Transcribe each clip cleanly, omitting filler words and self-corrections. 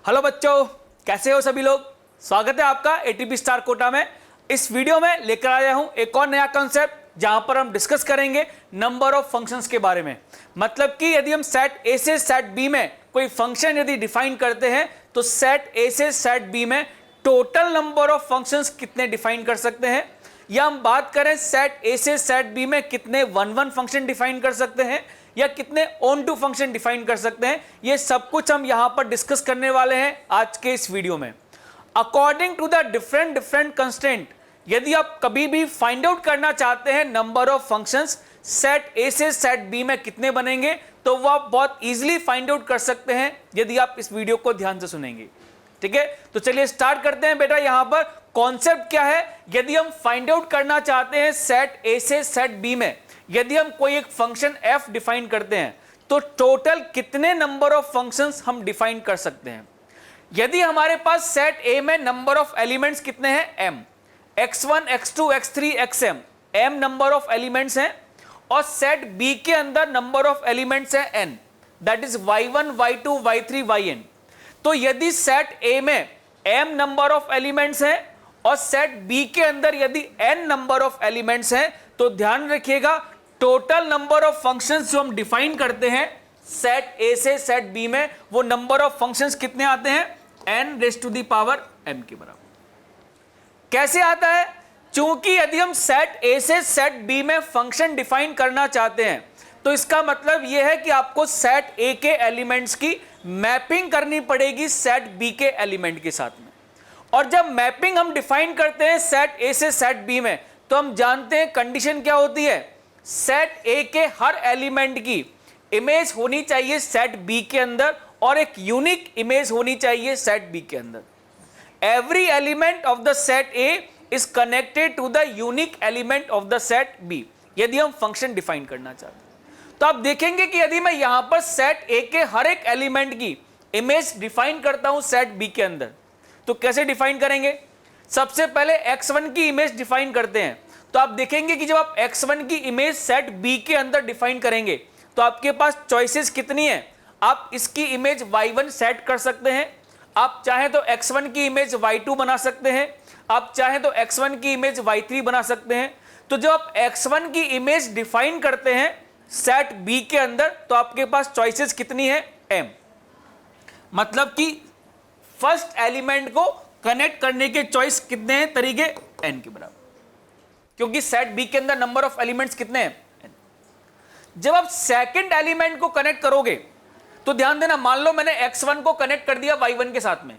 Hello बच्चों, कैसे हो सभी लोग। स्वागत है आपका एटीपी स्टार कोटा में। इस वीडियो में लेकर आया हूं एक और नया कॉन्सेप्ट जहां पर हम डिस्कस करेंगे नंबर ऑफ फंक्शंस के बारे में। मतलब कि यदि हम सेट ए से सेट बी में कोई फंक्शन यदि डिफाइन करते हैं तो सेट ए से सेट बी में टोटल नंबर ऑफ फंक्शंस कितने डिफाइन कर सकते हैं, या हम बात करें सेट ए से सेट बी में कितने वन फंक्शन डिफाइन कर सकते हैं या कितने ऑन टू फंक्शन डिफाइन कर सकते हैं। ये सब कुछ हम यहां पर डिस्कस करने वाले हैं आज के इस वीडियो में। According to the different constraint, यदि आप कभी भी फाइंड आउट करना चाहते हैं number of functions set A से सेट बी में कितने बनेंगे, तो वो आप बहुत इजीली फाइंड आउट कर सकते हैं यदि आप इस वीडियो को ध्यान से सुनेंगे। ठीक है, तो चलिए स्टार्ट करते हैं बेटा। यहां पर कॉन्सेप्ट क्या है, यदि हम फाइंड आउट करना चाहते हैं सेट ए से सेट बी में यदि हम कोई एक फंक्शन f डिफाइन करते हैं तो टोटल कितने नंबर ऑफ फंक्शंस हम डिफाइन कर सकते हैं। यदि हमारे पास सेट a में नंबर ऑफ एलिमेंट्स कितने हैं m, x1 x2 x3 xm m number of elements हैं, और सेट b के अंदर नंबर ऑफ एलिमेंट्स है n, that is y1 y2 y3 yn। तो यदि सेट a में m नंबर ऑफ एलिमेंट्स हैं और सेट b के अंदर यदि n नंबर ऑफ एलिमेंट्स हैं, तो ध्यान रखिएगा टोटल नंबर ऑफ फंक्शंस जो हम डिफाइन करते हैं सेट ए से सेट बी में, वो नंबर ऑफ फंक्शंस कितने आते हैं n raise to the power m के बराबर। कैसे आता है, चूंकि यदि हम सेट ए से सेट बी में फंक्शन डिफाइन करना चाहते हैं तो इसका मतलब यह है कि आपको सेट ए के एलिमेंट्स की मैपिंग करनी पड़ेगी सेट बी के एलिमेंट के साथ में। और जब मैपिंग हम डिफाइन करते हैं सेट ए से सेट बी में तो हम जानते हैं कंडीशन क्या होती है, सेट ए के हर एलिमेंट की इमेज होनी चाहिए सेट बी के अंदर और एक यूनिक इमेज होनी चाहिए सेट बी के अंदर। Every element of the set A is connected to the unique element of the set B, यदि हम फंक्शन डिफाइन करना चाहते हैं। तो आप देखेंगे कि यदि मैं यहां पर सेट ए के हर एक एलिमेंट की इमेज डिफाइन करता हूं सेट बी के अंदर, तो कैसे डिफाइन करेंगे। सबसे पहले x1 की इमेज डिफाइन करते हैं। तो आप देखेंगे कि जब आप x1 की इमेज सेट b के अंदर डिफाइन करेंगे तो आपके पास चॉइसेस कितनी है। आप इसकी इमेज y1 सेट कर सकते हैं, आप चाहें तो x1 की इमेज y2 बना सकते हैं, आप चाहें तो x1 की इमेज y3 बना सकते हैं। तो जब आप x1 की इमेज डिफाइन करते हैं सेट b के अंदर तो आपके पास चॉइसेस कितनी है m, मतलब कि फर्स्ट एलिमेंट को कनेक्ट करने के चॉइस कितने हैं तरीके n के बराबर, क्योंकि सेट बी के अंदर नंबर ऑफ एलिमेंट्स कितने हैं n। जब आप सेकंड एलिमेंट को कनेक्ट करोगे तो ध्यान देना, मान लो मैंने x1 को कनेक्ट कर दिया y1 के साथ में,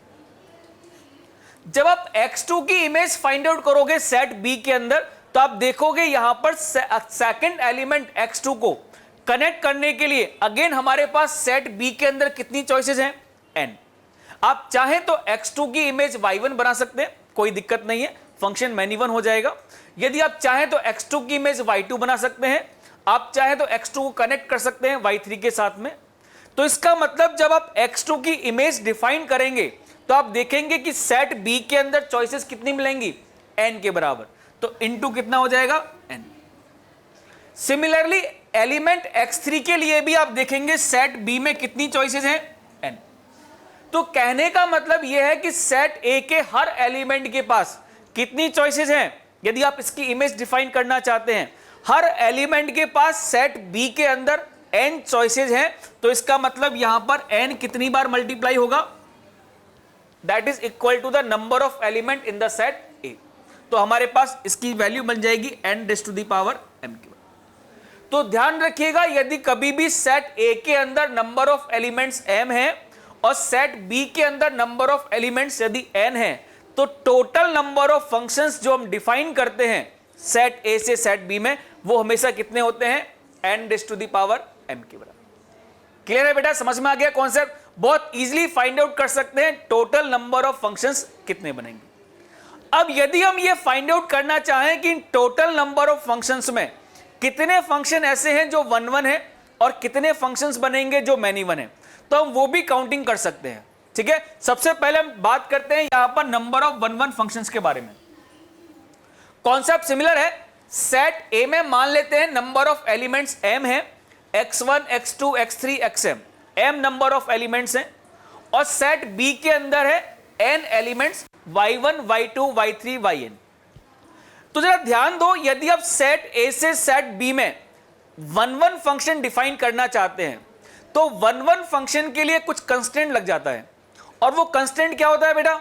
जब आप x2 की इमेज फाइंड आउट करोगे सेट बी के अंदर तो आप देखोगे यहां पर सेकंड एलिमेंट x2 को कनेक्ट करने के लिए अगेन हमारे पास सेट बी के अंदर कितनी चॉइसेस हैं n। आप चाहें तो x2 की इमेज y1 बना सकते हैं, कोई दिक्कत नहीं है, फंक्शन मैनी वन हो जाएगा। यदि आप चाहें तो x2 की इमेज y2 बना सकते हैं, आप चाहें तो x2 को कनेक्ट कर सकते हैं y3 के साथ में। तो इसका मतलब जब आप x2 की इमेज डिफाइन करेंगे तो आप देखेंगे कि सेट b के अंदर चॉइसेस कितनी मिलेंगी n के बराबर, तो इनटू कितना हो जाएगा n। सिमिलरली एलिमेंट x3 के लिए भी आप देखेंगे सेट b में कितनी चॉइसेस हैं n। तो कहने का मतलब यह है कि सेट a के हर एलिमेंट के पास कितनी चॉइसेस हैं। यदि आप इसकी इमेज डिफाइन करना चाहते हैं, हर एलिमेंट के पास सेट b के अंदर n चॉइसेस हैं, तो इसका मतलब यहां पर n कितनी बार मल्टीप्लाई होगा, that is equal to the number of element in the set a। तो हमारे पास इसकी वैल्यू बन जाएगी n raise to the power m के। तो ध्यान रखिएगा, यदि कभी भी सेट a के अंदर नंबर ऑफ एलिमेंट्स m है और सेट b के अंदर नंबर ऑफ एलिमेंट्स यदि n है, तो टोटल नंबर ऑफ फंक्शंस जो हम डिफाइन करते हैं सेट a से सेट b में वो हमेशा कितने होते हैं n raise to the power m के बराबर। क्लियर है बेटा, समझ में आ गया कॉन्सेप्ट। बहुत इजीली फाइंड आउट कर सकते हैं टोटल नंबर ऑफ फंक्शंस कितने बनेंगे। अब यदि हम ये फाइंड आउट करना चाहें कि टोटल नंबर ऑफ फंक्शंस में कितने फंक्शन ऐसे हैं जो वन वन है और कितने फंक्शंस बनेंगे जो मैनी वन है, तो हम वो भी काउंटिंग कर सकते हैं। ठीक है, सबसे पहले हम बात करते हैं यहां पर नंबर ऑफ वन फंक्शंस के बारे में। कॉन्सेप्ट सिमिलर है, सेट ए में मान लेते हैं नंबर ऑफ एलिमेंट्स m है, x1 x2 x3 xm m number of elements हैं, और सेट बी के अंदर है n elements y1 y2 y3 yn। तो जरा ध्यान दो, यदि आप सेट ए से सेट बी में 1-1 फंक्शन डिफाइन करना चाहते हैं तो 1-1 फंक्शन के लिए कुछ कंस्टेंट लग जाता है। और वो कंस्टेंट क्या होता है बेटा?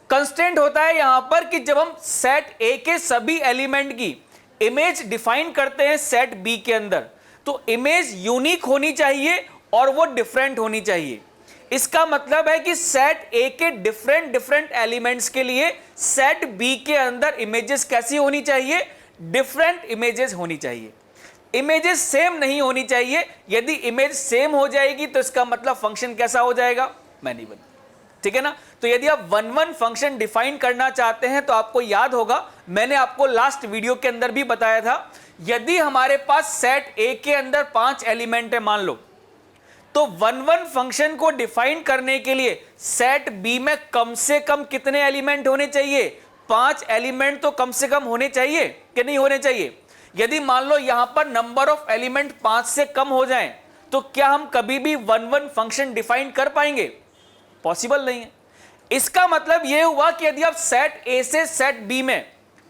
कंस्टेंट होता है यहां पर कि जब हम सेट ए के सभी एलिमेंट की इमेज डिफाइन करते हैं सेट बी के अंदर, तो इमेज यूनिक होनी चाहिए और वो डिफरेंट होनी चाहिए। इसका मतलब है कि सेट ए के डिफरेंट एलिमेंट्स के लिए सेट बी के अंदर इमेजेस कैसी होनी चाहिए? डिफरेंट इमेजेस होनी चाहिए। इमेजेस सेम नहीं होनी चाहिए। यदि इमेज सेम हो जाएगी तो इसका मतलब फंक्शन कैसा हो जाएगा? मैनिबल। ठीक है ना? तो यदि आप 1-1 फंक्शन डिफाइन करना चाहते हैं तो आपको याद होगा, मैंने आपको लास्ट वीडियो के अंदर भी बताया था, यदि हमारे पास सेट ए के अंदर 5 एलिमेंट है मान लो, तो 1-1 फंक्शन को डिफाइन करने के लिए सेट बी में कम से कम कितने एलिमेंट होने चाहिए? 5 एलिमेंट तो कम से कम होने चाहिए कि नहीं होने चाहिए? यदि मान लो यहां पर नंबर ऑफ एलिमेंट 5 से कम हो जाएं, तो क्या हम कभी भी 1-1 फंक्शन डिफाइन कर पाएंगे? पॉसिबल नहीं है। इसका मतलब यह हुआ कि यदि आप सेट ए से सेट बी में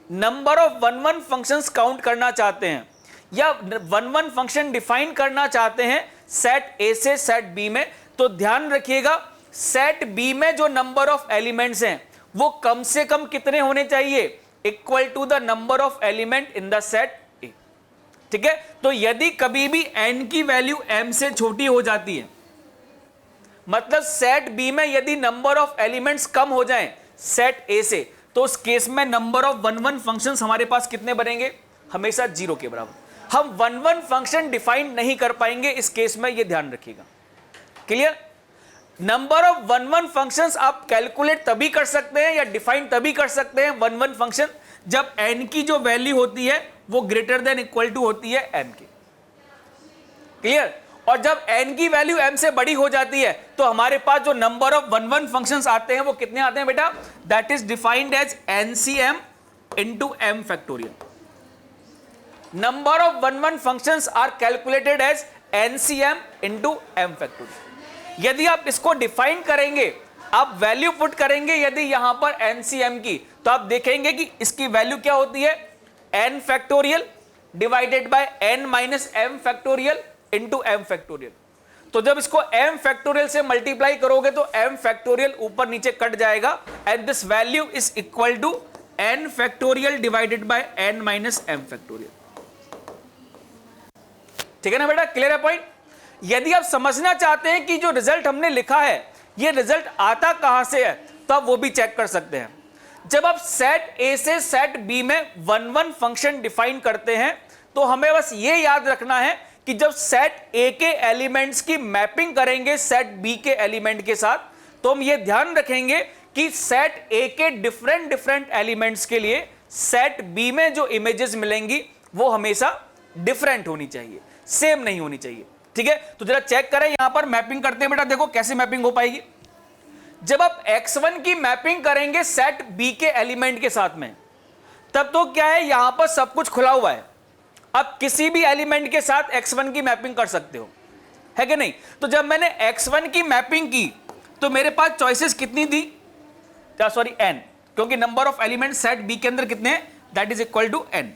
नंबर ऑफ 1-1 फंक्शंस काउंट करना चाहते हैं या 1-1 फंक्शन डिफाइन करना चाहते हैं सेट ए से सेट बी में, तो ध्यान रखिएगा सेट बी में जो नंबर ऑफ एलिमेंट्स हैं वो कम से कम कितने होने चाहिए? Equal to the number of element in the set A. ठीक है? तो यदि कभी भी n की वैल्यू m से छोटी हो जाती है, मतलब सेट बी में यदि नंबर ऑफ एलिमेंट्स कम हो जाएं सेट ए से, तो उस केस में नंबर ऑफ 1-1 फंक्शंस हमारे पास कितने बनेंगे? हमेशा 0 के बराबर। हम 1-1 फंक्शन डिफाइन नहीं कर पाएंगे इस केस में, यह ध्यान रखिएगा। क्लियर? नंबर ऑफ 1-1 फंक्शंस आप कैलकुलेट तभी कर सकते हैं या डिफाइन तभी कर सकते हैं 1-1 फंक्शन जब n की जो वैल्यू होती है वो ग्रेटर देन इक्वल टू होती है m के। क्लियर? और जब n की वैल्यू m से बड़ी हो जाती है तो हमारे पास जो नंबर ऑफ 1-1 फंक्शंस आते हैं वो कितने आते हैं बेटा? That is defined as NCM into m factorial. Number of 1-1 functions are calculated as NCM into m factorial. यदि आप इसको डिफाइन करेंगे, आप वैल्यू पुट करेंगे यदि यहां पर NCM की, तो आप देखेंगे कि इसकी वैल्यू क्या होती है? n factorial divided by n minus m factorial into m factorial. तो जब इसको m फैक्टोरियल से मल्टीप्लाई करोगे तो m फैक्टोरियल ऊपर नीचे कट जाएगा and this value is equal to n factorial divided by n minus m factorial. ठीक है ना बेटा? क्लियर है पॉइंट? यदि आप समझना चाहते हैं कि जो रिजल्ट हमने लिखा है ये रिजल्ट आता कहां से है, तो आप वो भी चेक कर सकते हैं। जब आप सेट ए से सेट बी में 1-1 फंक्शन डिफाइन करते हैं तो हमें बस ये याद रखना है कि जब सेट ए के एलिमेंट्स की मैपिंग करेंगे सेट बी के एलिमेंट के साथ, तो हम ये ध्यान रखेंगे कि सेट ए के डिफरेंट एलिमेंट्स के लिए सेट बी में जो इमेजेस मिलेंगी वो हमेशा डिफरेंट होनी चाहिए, सेम नहीं होनी चाहिए। ठीक है? तो जरा चेक करें, यहां पर मैपिंग करते हैं बेटा। देखो कैसे मैपिंग हो पाएगी। जब आप x1 की मैपिंग करेंगे सेट b के एलिमेंट के साथ में, तब तो क्या है, यहां पर सब कुछ खुला हुआ है। आप किसी भी एलिमेंट के साथ x1 की मैपिंग कर सकते हो, है कि नहीं? तो जब मैंने x1 की मैपिंग की तो मेरे पास चॉइसेस कितनी थी? सॉरी n, क्योंकि number of element set b के अंदर कितने हैं? That is equal to n।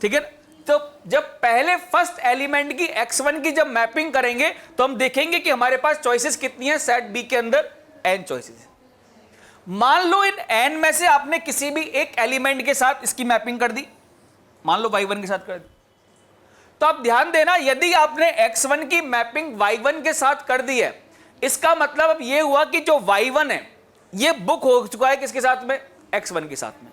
ठीक है? तो जब पहले फर्स्ट एलिमेंट की x1 की जब मैपिंग करेंगे तो हम देखेंगे कि हमारे पास चॉइसेस कितनी है सेट बी के अंदर? n choices. मान लो इन n में से आपने किसी भी एक एलिमेंट के साथ इसकी मैपिंग कर दी, मान लो y1 के साथ कर दी, तो आप ध्यान देना यदि आपने x1 की मैपिंग y1 के साथ कर दी है, इसका मतलब अब ये हुआ कि जो y1 है ये बुक हो चुका है किसके साथ में? x1 के साथ में।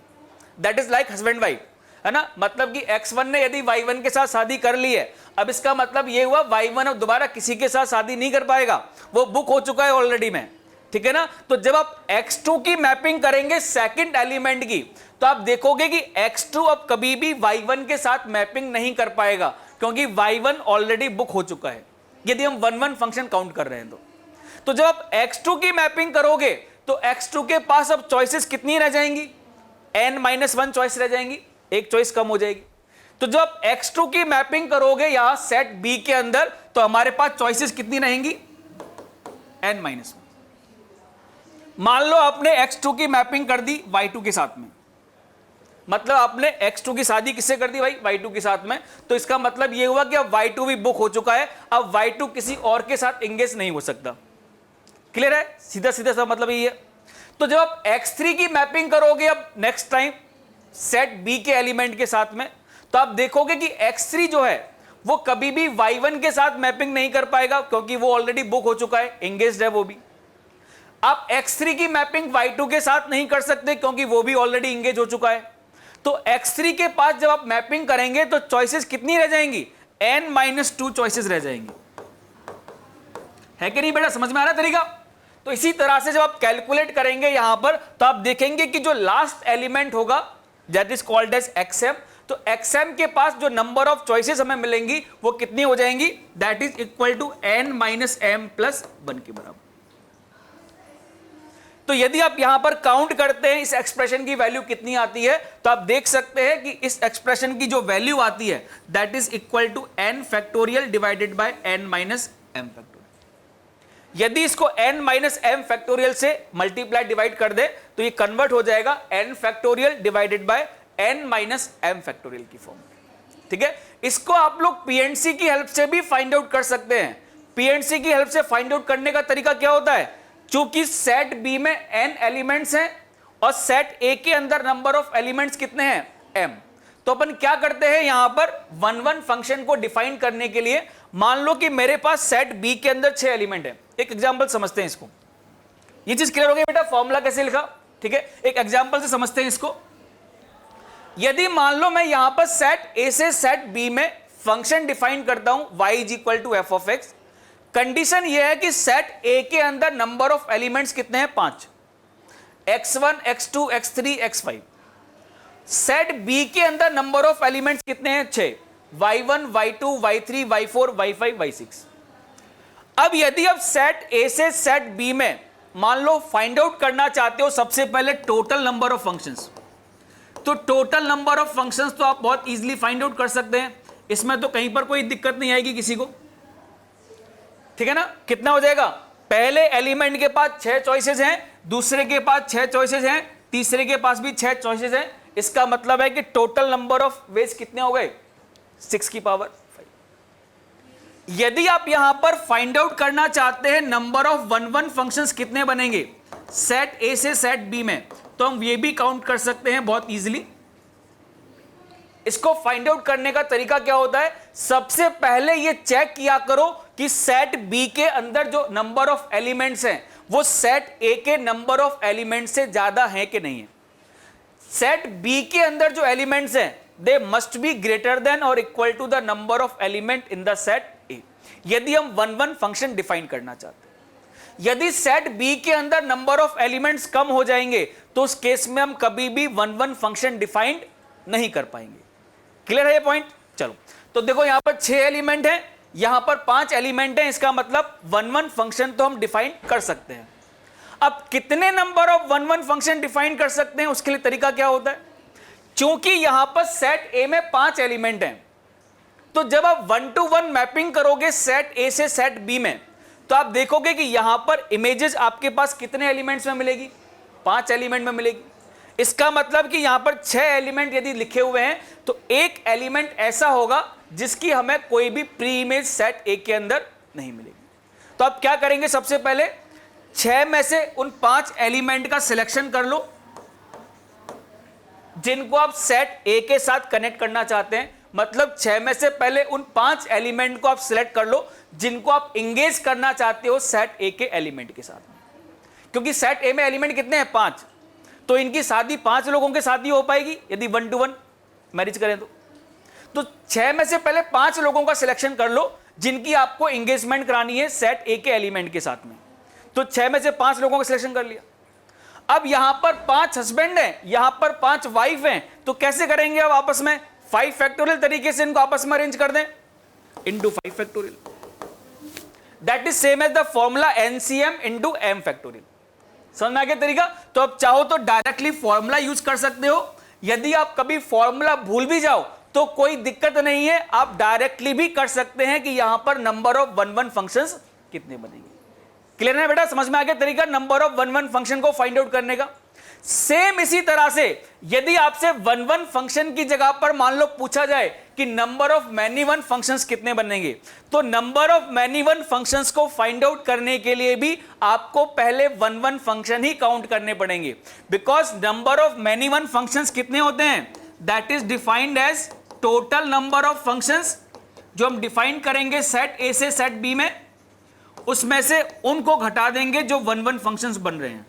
That is like husband wife, है ना? मतलब कि x1 ने यदि y1 के साथ शादी कर ली है, अब इसका मतलब ये हुआ y1 अब दोबारा किसी के साथ शादी नहीं कर पाएगा, वो बुक हो चुका है ऑलरेडी में। ठीक है ना? तो जब आप x2 की मैपिंग करेंगे सेकंड एलिमेंट की, तो आप देखोगे कि x2 अब कभी भी y1 के साथ मैपिंग नहीं कर पाएगा, क्योंकि y1 ऑलरेडी बुक हो चुका है यदि हम 1-1 फंक्शन काउंट कर रहे हैं। तो जब आप x2 की मैपिंग करोगे तो x2 के पास अब चॉइसेस कितनी रह जाएंगी? n-1 चॉइस रह जाएंगी, एक चॉइस कम हो जाएगी। तो जब आप x2 की मैपिंग करोगे यहां सेट B के अंदर, तो हमारे पास चॉइसेस कितनी रहेंगी, n-1। मान लो आपने x2 की मैपिंग कर दी y2 के साथ में, मतलब आपने x2 की शादी किससे कर दी भाई, y2 के साथ में। तो इसका मतलब यह हुआ कि अब y2 भी बुक हो चुका है, अब y2 किसी और के साथ एंगेज नहीं हो सकता। क्लियर है, सीधा सीधा सा मतलब यही है। तो जब आप x3 की मैपिंग करोगे अब नेक्स्ट टाइम सेट B के एलिमेंट के साथ में, तो आप देखोगे कि x3 जो है वो कभी भी y1 के साथ मैपिंग नहीं कर पाएगा, क्योंकि वो ऑलरेडी बुक हो चुका है, एंगेज्ड है वो भी। आप x3 की मैपिंग y2 के साथ नहीं कर सकते, क्योंकि वो भी ऑलरेडी एंगेज हो चुका है। तो x3 के पास जब आप मैपिंग करेंगे तो चॉइसेस कितनी रह जाएंगी, n-2 चॉइसेस रह जाएंगी। है कि नहीं बेटा, समझ में आ रहा तरीका। तो इसी तरह से जब आप कैलकुलेट करेंगे यहां पर, तो आप देखेंगे कि जो लास्ट एलिमेंट होगा that is called as xm, तो xm के पास जो नंबर ऑफ चॉइसेस हमें मिलेंगी वो कितनी हो जाएंगी, that is equal to n-m+1 के बराबर। तो यदि आप यहां पर काउंट करते हैं इस एक्सप्रेशन की वैल्यू कितनी आती है, तो आप देख सकते हैं कि इस एक्सप्रेशन की जो वैल्यू आती है that is equal to n factorial divided by n-m factorial. यदि इसको n-m फैक्टोरियल से मल्टीप्लाई डिवाइड कर दे तो ये कन्वर्ट हो जाएगा n factorial divided by n-m factorial की फॉर्म। ठीक है, इसको आप लोग पीएनसी की हेल्प से भी फाइंड आउट कर सकते हैं। पीएनसी की हेल्प से फाइंड आउट करने का तरीका क्या होता है, चूंकि सेट बी में n एलिमेंट्स हैं और सेट ए के अंदर नंबर ऑफ एलिमेंट्स कितने हैं, m, तो अपन क्या करते हैं यहां पर 1-1 फंक्शन को डिफाइन करने के लिए, मान लो कि मेरे पास सेट बी के अंदर 6 एलिमेंट है। एक एग्जांपल समझते हैं इसको, ये चीज क्लियर हो गई बेटा, फॉर्मूला कैसे लिखा। ठीक है, एक एग्जांपल से समझते हैं इसको। यदि मान लो मैं यहां पर सेट ए से सेट बी में फंक्शन डिफाइन करता हूं y is equal to F of X, condition यह है कि सेट ए के अंदर नंबर ऑफ एलिमेंट्स कितने हैं, 5, x1 x2 x3 x5। Set B के अंदर नंबर ऑफ एलिमेंट्स कितने हैं, 6, y1 y2 y3 y4 y5 y6। अब यदि आप सेट ए से सेट बी में मान लो फाइंड आउट करना चाहते हो सबसे पहले टोटल नंबर ऑफ फंक्शंस, तो टोटल नंबर ऑफ फंक्शंस तो आप बहुत इजीली फाइंड आउट कर सकते हैं, इसमें तो कहीं पर कोई दिक्कत नहीं आएगी किसी को। ठीक है ना, कितना हो जाएगा, पहले एलिमेंट के पास 6 चॉइसेस हैं, दूसरे के पास 6 चॉइसेस हैं, तीसरे के पास भी 6 चॉइसेस हैं। इसका मतलब है कि टोटल नंबर ऑफ वेज कितने हो गए, 6 की पावर 5। यदि आप यहां पर फाइंड आउट करना चाहते हैं नंबर ऑफ 1-1 फंक्शंस कितने बनेंगे सेट ए से सेट बी में, तो हम ये भी काउंट कर सकते हैं बहुत इजीली। इसको फाइंड आउट करने का तरीका क्या होता है, सबसे पहले ये चेक किया करो कि सेट बी के अंदर जो नंबर ऑफ एलिमेंट्स हैं वो सेट ए के नंबर ऑफ एलिमेंट्स से ज्यादा है कि नहीं है। सेट बी के अंदर जो एलिमेंट्स हैं they must be greater than और equal to the number of element in the set A, यदि हम 1-1 फंक्शन डिफाइन करना चाहते हैं। यदि सेट बी के अंदर नंबर ऑफ एलिमेंट्स कम हो जाएंगे तो उस केस में हम कभी भी 1-1 फंक्शन डिफाइंड नहीं कर पाएंगे। क्लियर है ये पॉइंट। चलो तो देखो यहां पर 6 एलिमेंट हैं, यहां पर 5 एलिमेंट हैं, इसका मतलब 1-1 फंक्शन तो हम डिफाइन कर सकते हैं। अब कितने नंबर ऑफ 1-1 फंक्शन डिफाइन कर सकते हैं उसके लिए तरीका क्या होता है, क्योंकि यहां पर सेट ए में 5 एलिमेंट हैं, तो जब आप 1-to-1 मैपिंग करोगे सेट ए से सेट बी में, तो आप देखोगे कि यहां पर इमेजेस आपके पास कितने एलिमेंट्स में मिलेगी, 5 एलिमेंट में मिलेगी। इसका मतलब कि यहां पर 6 एलिमेंट यदि लिखे हुए हैं तो एक एलिमेंट ऐसा होगा जिसकी हमें कोई भी प्री इमेज सेट ए के अंदर नहीं मिलेगी। तो आप क्या करेंगे, सबसे पहले 6 में से उन 5 एलिमेंट का सिलेक्शन कर लो जिनको आप सेट ए के साथ कनेक्ट करना चाहते हैं। मतलब 6 में से पहले उन 5 एलिमेंट को आप सिलेक्ट कर लो जिनको आप इंगेज करना चाहते हो सेट ए के एलिमेंट के साथ, क्योंकि सेट ए में एलिमेंट कितने हैं, 5, तो इनकी शादी 5 लोगों के साथ ही हो पाएगी यदि 1-to-1 मैरिज करें तो 6 में से पहले 5 लोगों का सिलेक्शन कर लो जिनकी आपको एंगेजमेंट करानी है सेट ए के एलिमेंट के साथ में। तो 6 में से 5 लोगों का सिलेक्शन कर लिया। अब यहां पर 5 हस्बैंड हैं, यहां पर 5 वाइफ हैं, तो कैसे करेंगे अब आपस में, 5 फैक्टोरियल तरीके से इनको आपस में अरेंज कर दें into 5 factorial. That is same as the formula NCM into M factorial. समझ में आ गया तरीका। तो अब चाहो तो डायरेक्टली फॉर्मूला यूज कर सकते हो, यदि आप कभी फॉर्मूला भूल भी जाओ तो कोई दिक्कत नहीं है, आप डायरेक्टली भी कर सकते हैं कि यहां पर नंबर ऑफ 1 1 फंक्शंस कितने बनेंगे। क्लियर है बेटा, समझ में आ गया तरीका नंबर ऑफ 1 1 फंक्शन को फाइंड आउट करने का। सेम इसी तरह से यदि आपसे 1 1 फंक्शन की जगह पर मान लो पूछा जाए कि number of many one functions कितने बनेंगे, तो number of many one functions को फाइंड आउट करने के लिए भी आपको पहले 1 1 फंक्शन ही काउंट करने पड़ेंगे, because number of many one functions कितने होते हैं, that is defined as total number of functions, जो हम डिफाइन करेंगे सेट ए से सेट बी में, उसमें से उनको घटा देंगे जो 1 1 फंक्शंस बन रहे हैं।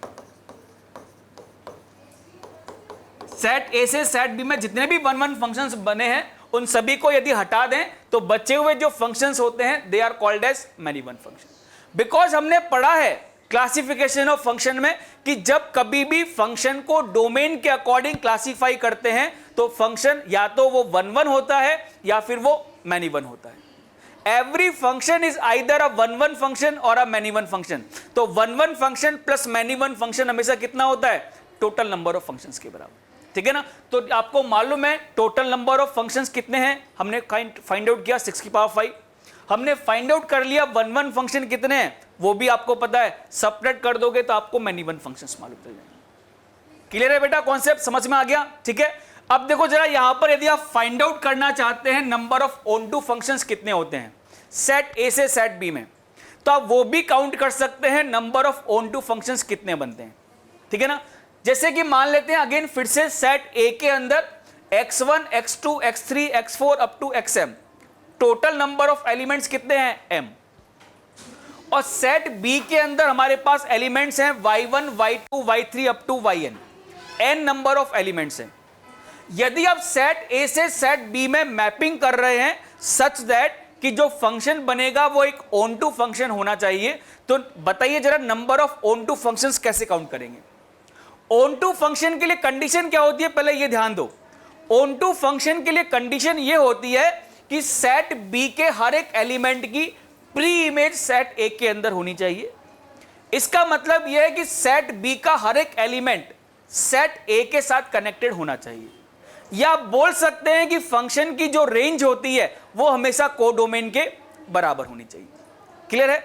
सेट ए से सेट बी में जितने भी 1 1 फंक्शंस बने हैं उन सभी को यदि हटा दें तो बचे हुए जो फंक्शंस होते हैं they are called as many one function. Because हमने पढ़ा है क्लासिफिकेशन ऑफ फंक्शन में कि जब कभी भी फंक्शन को डोमेन के अकॉर्डिंग क्लासिफाई करते हैं तो फंक्शन या तो वो 1 1 होता है या फिर वो मैनी वन होता है। Every function is either a 1 1 function or a many one function. तो 1 1 function plus many one function हमेशा कितना होता है, टोटल नंबर ऑफ फंक्शंस के बराबर। ठीक है ना, तो आपको मालूम है टोटल नंबर ऑफ फंक्शंस कितने हैं, हमने फाइंड आउट किया 6 की पावर 5। हमने फाइंड आउट कर लिया 1 1 फंक्शन कितने हैं वो भी आपको पता है, सब्ट्रैक्ट कर दोगे तो आपको मैनी वन फंक्शंस मालूम चल जाएंगे। क्लियर है बेटा, कॉन्सेप्ट समझ में आ गया। ठीक है, अब देखो जरा यहां पर यदि आप फाइंड आउट करना चाहते हैं number of onto functions कितने होते हैं सेट ए से सेट बी में, तो आप वो भी काउंट कर सकते हैं number of onto functions कितने बनते हैं। ठीक है ना, जैसे कि मान लेते हैं अगेन फिर से सेट ए के अंदर x1 x2 x3 x4 up to xm, total number of elements कितने हैं m, और सेट बी के अंदर हमारे पास एलिमेंट्स हैं y1 y2 y3 up to yn, n number of elements हैं। यदि आप सेट ए से सेट बी में मैपिंग कर रहे हैं सच दैट कि जो फंक्शन बनेगा वो एक ऑन टू फंक्शन होना चाहिए, तो बताइए जरा number of onto functions कैसे काउंट करेंगे। ऑन टू फंक्शन के लिए कंडीशन क्या होती है, पहले ये ध्यान दो। ऑन टू फंक्शन के लिए कंडीशन ये होती है कि सेट बी के हर एक एलिमेंट की प्री इमेज सेट ए के अंदर होनी चाहिए। इसका मतलब यह है कि सेट बी का हर एक एलिमेंट सेट ए के साथ कनेक्टेड होना चाहिए, या आप बोल सकते हैं कि फंक्शन की जो रेंज होती है वो हमेशा कोडोमेन के बराबर होनी चाहिए। क्लियर है,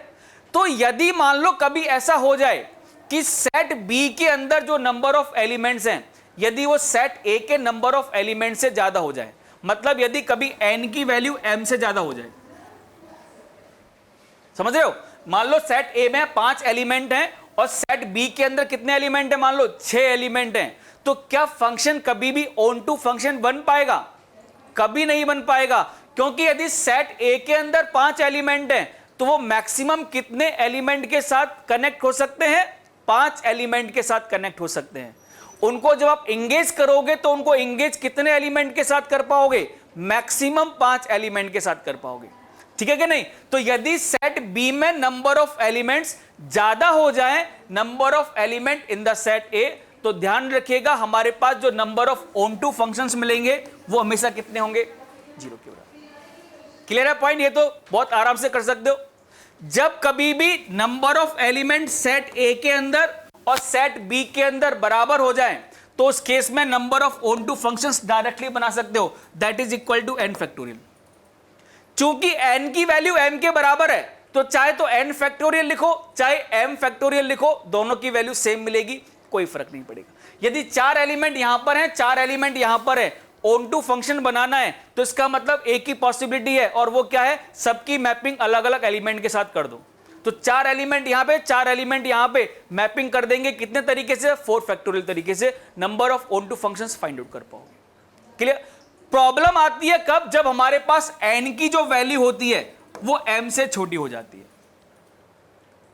तो यदि मान लो कभी ऐसा हो जाए कि सेट बी के अंदर जो नंबर ऑफ एलिमेंट्स हैं यदि वो सेट ए के नंबर ऑफ एलिमेंट से ज्यादा हो जाए, मतलब यदि कभी n की वैल्यू m से ज्यादा हो जाए, समझ रहे हो, मान लो सेट ए में 5 एलिमेंट हैं और सेट बी के अंदर कितने एलिमेंट हैं, मान लो 6 एलिमेंट हैं, तो क्या फंक्शन कभी भी ऑन टू फंक्शन बन पाएगा, कभी नहीं बन पाएगा, क्योंकि यदि सेट ए के अंदर 5 एलिमेंट हैं तो वो मैक्सिमम कितने एलिमेंट के साथ कनेक्ट हो सकते हैं, 5 एलिमेंट के साथ कनेक्ट हो सकते हैं। उनको जब आप इंगेज करोगे तो उनको इंगेज कितने एलिमेंट के साथ कर पाओगे, मैक्सिमम 5 एलिमेंट के साथ कर पाओगे। ठीक है कि नहीं, तो यदि सेट बी में नंबर ऑफ एलिमेंट्स ज्यादा हो जाए number of element in the set A, तो ध्यान रखिएगा हमारे पास जो number of onto functions मिलेंगे वो हमेशा कितने होंगे, 0 के बराबर। क्लियर है पॉइंट, ये तो बहुत आराम से कर सकते हो। जब कभी भी नंबर ऑफ एलिमेंट सेट ए के अंदर और सेट बी के अंदर बराबर हो जाए तो उस केस में number of onto functions directly बना सकते हो, that is equal to n factorial. चूंकि n की वैल्यू m के बराबर है तो चाहे तो n फैक्टोरियल लिखो चाहे m फैक्टोरियल लिखो, दोनों की वैल्यू सेम मिलेगी, कोई फर्क नहीं पड़ेगा। यदि 4 एलिमेंट यहां पर हैं 4 एलिमेंट यहां पर है, ऑन टू फंक्शन बनाना है तो इसका मतलब एक ही पॉसिबिलिटी है, और वो क्या है, सबकी मैपिंग अलग अलग एलिमेंट के साथ कर दो। तो 4 एलिमेंट यहां पे 4 एलिमेंट यहां पे मैपिंग कर देंगे कितने तरीके से, 4 फैक्टोरियल तरीके से number of onto functions find out कर पाओगे। क्लियर। प्रॉब्लम आती है कब, जब हमारे पास n की जो वैल्यू होती है वो m से छोटी हो जाती है।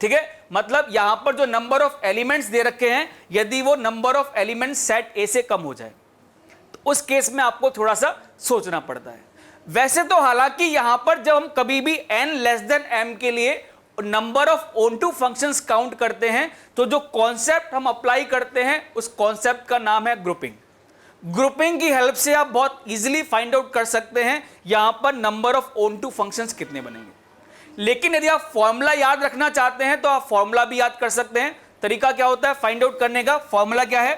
ठीक है, मतलब यहां पर जो नंबर ऑफ एलिमेंट्स दे रखे हैं यदि वो number of elements set A से कम हो जाए तो उस केस में आपको थोड़ा सा सोचना पड़ता है। वैसे तो हालांकि यहां पर जब हम कभी भी n लेस देन m के लिए number of onto functions count करते हैं तो जो कॉन्सेप्ट हम अप्लाई करते हैं उस कॉन्सेप्ट का नाम है ग्रुपिंग। ग्रुपिंग की हेल्प से आप बहुत इजीली फाइंड आउट कर सकते हैं यहां पर number of onto functions कितने बनेंगे। लेकिन यदि आप फॉर्मूला याद रखना चाहते हैं तो आप फॉर्मूला भी याद कर सकते हैं। तरीका क्या होता है फाइंड आउट करने का, फॉर्मूला क्या है,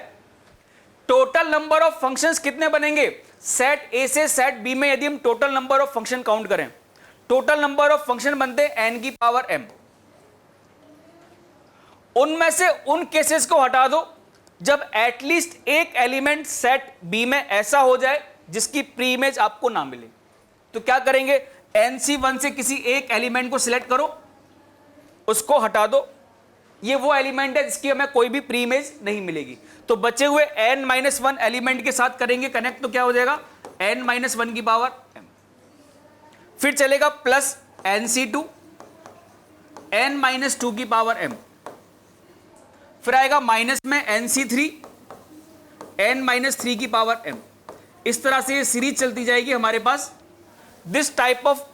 टोटल नंबर ऑफ फंक्शंस कितने बनेंगे सेट ए से सेट बी में? यदि हम total number of function count करें, टोटल नंबर ऑफ फंक्शन बनते हैं n की पावर m। उनमें से उन केसेस को हटा दो जब एटलीस्ट एक एलिमेंट सेट बी में ऐसा हो जाए जिसकी प्री इमेज आपको ना मिले। तो क्या करेंगे, NC1 से किसी एक एलिमेंट को सिलेक्ट करो, उसको हटा दो, ये वो एलिमेंट है जिसकी हमें कोई भी प्री इमेज नहीं मिलेगी। तो बचे हुए n-1 एलिमेंट के साथ करेंगे कनेक्ट, तो क्या हो जाएगा n-1 की पावर m। फिर चलेगा प्लस NC2 n-2 की पावर m, फिर आएगा माइनस में NC3 n-3 की पावर m। इस तरह से ये सीरीज चलती जाएगी हमारे पास। This type of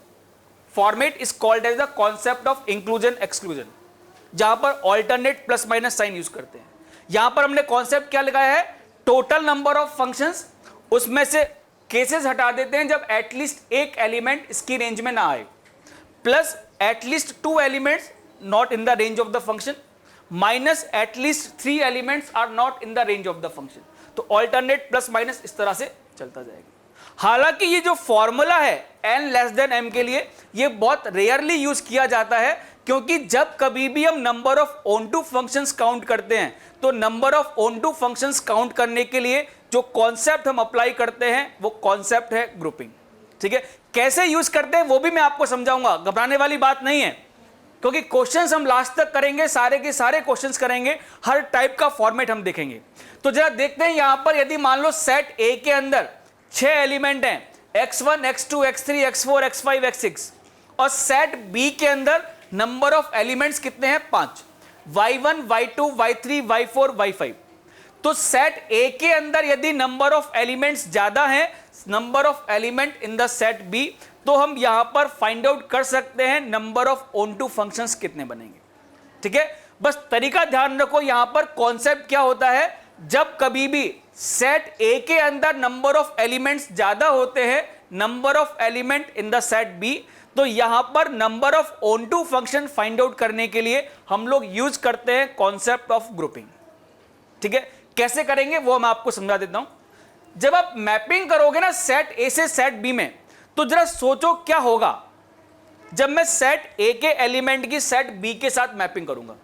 format is called as the concept of inclusion exclusion, जहां पर alternate plus minus sign use करते हैं। यहां पर हमने कॉन्सेप्ट क्या लगाया है, टोटल नंबर ऑफ फंक्शंस, उसमें से केसेस हटा देते हैं जब एटलीस्ट एक एलिमेंट इसकी रेंज में ना आए, plus at least 2 elements not in the range of the function, minus at least 3 elements are not in the range of the function. तो ऑल्टरनेट प्लस माइनस इस तरह से चलता जाएगा। हालांकि ये जो फॉर्मूला है n<m के लिए, ये बहुत रेयरली यूज किया जाता है, क्योंकि जब कभी भी हम number of onto functions count करते हैं तो number of onto functions count करने के लिए जो कॉन्सेप्ट हम अप्लाई करते हैं वो कॉन्सेप्ट है ग्रुपिंग। ठीक है, कैसे यूज करते हैं वो भी मैं आपको समझाऊंगा, घबराने वाली बात नहीं है, क्योंकि क्वेश्चंस हम लास्ट तक करेंगे, सारे के सारे क्वेश्चंस करेंगे, हर टाइप का फॉर्मेट हम देखेंगे। तो जरा देखते हैं यहां पर, यदि मान लो सेट ए के अंदर 6 एलिमेंट हैं, x1 x2 x3 x4 x5 x6, और सेट बी के अंदर नंबर ऑफ एलिमेंट्स कितने हैं 5, y1 y2 y3 y4 y5। तो सेट ए के अंदर यदि नंबर ऑफ एलिमेंट्स ज्यादा हैं, number of element in the set B, तो हम यहां पर फाइंड आउट कर सकते हैं number of onto functions कितने बनेंगे। ठीक है, बस तरीका ध्यान रखो, यहां पर कॉन्सेप्ट क्या होता है, जब कभी भी सेट ए के अंदर नंबर ऑफ एलिमेंट्स ज्यादा होते हैं number of element in the set B, तो यहां पर number of onto function find out करने के लिए हम लोग यूज करते हैं कॉन्सेप्ट ऑफ ग्रुपिंग। ठीक है, कैसे करेंगे वो मैं आपको समझा देता हूं। जब आप मैपिंग करोगे ना सेट ए से सेट बी में, तो जरा सोचो क्या होगा जब मैं सेट ए के एलिमेंट की सेट बी के साथ मैपिंग करूंगा।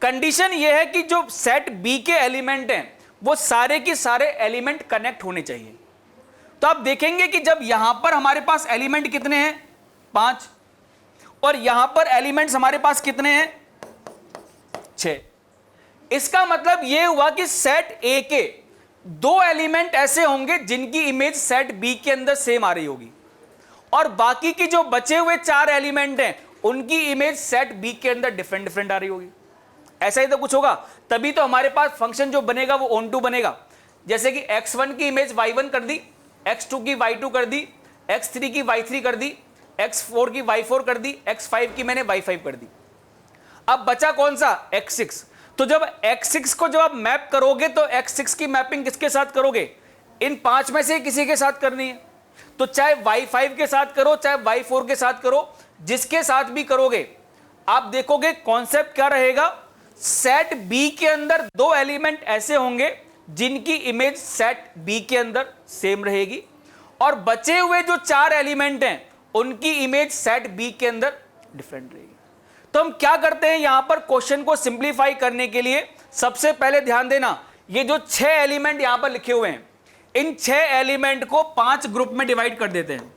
कंडीशन यह है कि जो सेट बी के एलिमेंट हैं वो सारे के सारे एलिमेंट कनेक्ट होने चाहिए। तो आप देखेंगे कि जब यहां पर हमारे पास एलिमेंट कितने हैं 5, और यहां पर एलिमेंट्स हमारे पास कितने हैं 6, इसका मतलब यह हुआ कि सेट ए के 2 एलिमेंट ऐसे होंगे जिनकी इमेज सेट बी के अंदर सेम आ रही होगी, और बाकी की जो बचे हुए 4 एलिमेंट हैं उनकी इमेज सेट बी के अंदर डिफरेंट डिफरेंट आ रही होगी। ऐसा ही तो कुछ होगा, तभी तो हमारे पास फंक्शन जो बनेगा वो ऑन टू बनेगा। जैसे कि x1 की इमेज y1 कर दी, x2 की y2 कर दी, x3 की y3 कर दी, x4 की y4 कर दी, x5 की मैंने y5 कर दी। अब बचा कौन सा x6। तो जब x6 को जब आप मैप करोगे तो x6 की मैपिंग किसके साथ करोगे, इन 5 में से किसी के साथ करनी है। तो चाहे y5 के साथ करो चाहे y4 के साथ करो, जिसके साथ भी करोगे आप देखोगे कॉन्सेप्ट क्या रहेगा, सेट बी के अंदर 2 एलिमेंट ऐसे होंगे जिनकी इमेज सेट बी के अंदर सेम रहेगी, और बचे हुए जो 4 एलिमेंट हैं उनकी इमेज सेट बी के अंदर डिफरेंट रहेगी। तो हम क्या करते हैं यहां पर क्वेश्चन को सिंप्लीफाई करने के लिए, सबसे पहले ध्यान देना, ये जो 6 एलिमेंट यहां पर लिखे हुए हैं, इन 6 एलिमेंट को 5 ग्रुप में डिवाइड कर देते हैं।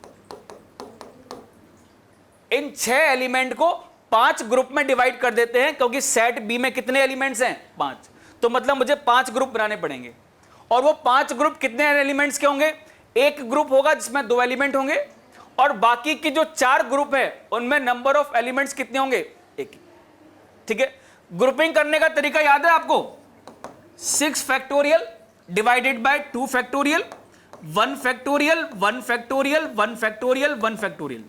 इन 6 एलिमेंट को 5 ग्रुप में डिवाइड कर देते हैं, क्योंकि सेट बी में कितने एलिमेंट्स हैं 5, तो मतलब मुझे 5 ग्रुप बनाने पड़ेंगे। और वो 5 ग्रुप कितने एलिमेंट्स के होंगे, एक ग्रुप होगा जिसमें 2 एलिमेंट होंगे, और बाकी की जो 4 ग्रुप है उनमें नंबर ऑफ एलिमेंट्स कितने होंगे, एक ही। ठीक है, ग्रुपिंग करने का तरीका याद है आपको, 6 factorial divided bye 2 factorial, 1 factorial 1 factorial 1 factorial 1 factorial.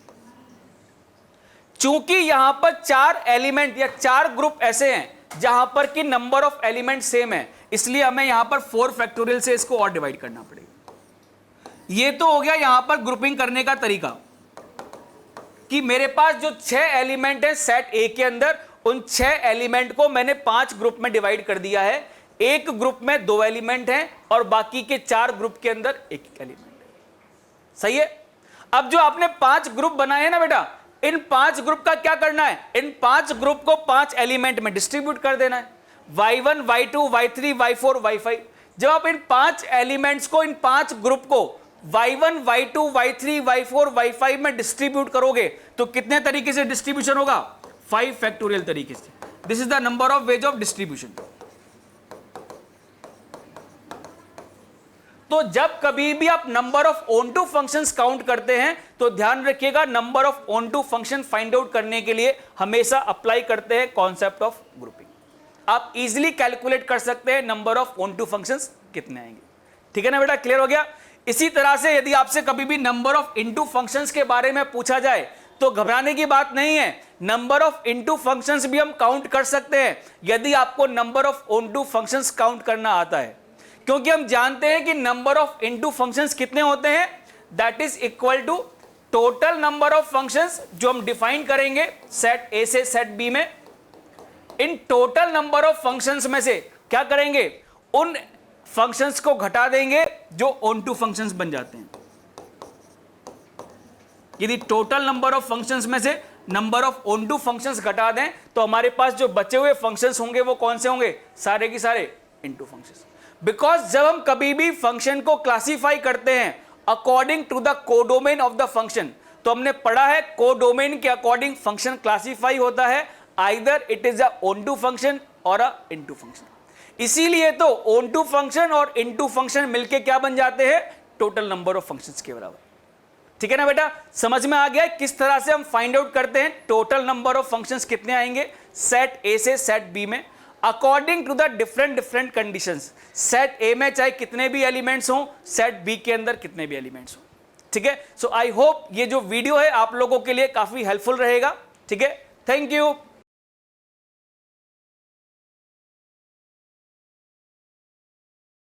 चूंकि यहां पर 4 एलिमेंट या 4 ग्रुप ऐसे हैं जहां पर कि नंबर ऑफ एलिमेंट सेम है, इसलिए हमें यहां पर 4 फैक्टोरियल से इसको और डिवाइड करना पड़ेगा। ये तो हो गया यहां पर ग्रुपिंग करने का तरीका, कि मेरे पास जो 6 एलिमेंट है सेट ए के अंदर, उन 6 एलिमेंट को मैंने 5 ग्रुप में डिवाइड कर दिया है। एक ग्रुप में 2 एलिमेंट हैं और बाकी के 4 ग्रुप के अंदर एक एलिमेंट है। सही है। अब जो आपने 5 ग्रुप बनाए हैं ना बेटा, इन 5 ग्रुप का क्या करना है, इन 5 ग्रुप को 5 एलिमेंट में डिस्ट्रीब्यूट कर देना है, y1 y2 y3 y4 y5। जब आप इन 5 एलिमेंट्स को, इन 5 ग्रुप को y1 y2 y3 y4 y5 में डिस्ट्रीब्यूट करोगे तो कितने तरीके से डिस्ट्रीब्यूशन होगा, 5 फैक्टोरियल तरीके से। This is the number of ways of distribution. तो जब कभी भी आप number of onto functions count करते हैं तो ध्यान रखिएगा, number of onto function find out करने के लिए हमेशा अप्लाई करते हैं कॉन्सेप्ट ऑफ ग्रुपिंग। आप इजीली कैलकुलेट कर सकते हैं number of onto functions कितने आएंगे। ठीक है ना बेटा, क्लियर हो गया। इसी तरह से यदि आपसे कभी भी नंबर ऑफ इनटू फंक्शंस के बारे में पूछा जाए तो घबराने की बात नहीं है, नंबर ऑफ इनटू फंक्शंस भी हम काउंट कर सकते हैं यदि आपको number of onto functions count करना आता है, क्योंकि हम जानते हैं कि नंबर ऑफ इनटू फंक्शंस कितने होते हैं, that is equal to total number of functions जो हम डिफाइन करेंगे सेट ए से सेट बी में। In total number of functions में से क्या करेंगे, उन फंक्शंस को घटा देंगे जो ऑन टू फंक्शंस बन जाते हैं। यदि टोटल नंबर ऑफ फंक्शंस में से number of onto functions घटा दें तो हमारे पास जो बचे हुए फंक्शंस होंगे वो कौन से होंगे, सारे के सारे इनटू फंक्शंस। बिकॉज जब हम कभी भी फंक्शन को क्लासीफाई करते हैं according to the codomain of the function, तो हमने पढ़ा है कोडोमेन के अकॉर्डिंग फंक्शन क्लासीफाई होता है, either it is a onto function or a into function. इसीलिए तो ऑन टू फंक्शन और इनटू फंक्शन मिलके क्या बन जाते हैं, टोटल नंबर ऑफ फंक्शंस के बराबर। ठीक है ना बेटा, समझ में आ गया किस तरह से हम फाइंड आउट करते हैं टोटल नंबर ऑफ फंक्शंस कितने आएंगे सेट ए से सेट बी में according to the different conditions. Set A में चाहे कितने भी एलिमेंट्स हों, सेट बी के अंदर कितने भी एलिमेंट्स हों। ठीक है, सो आई होप ये जो वीडियो है आप लोगों के लिए काफी हेल्पफुल रहेगा। ठीक है, थैंक यू।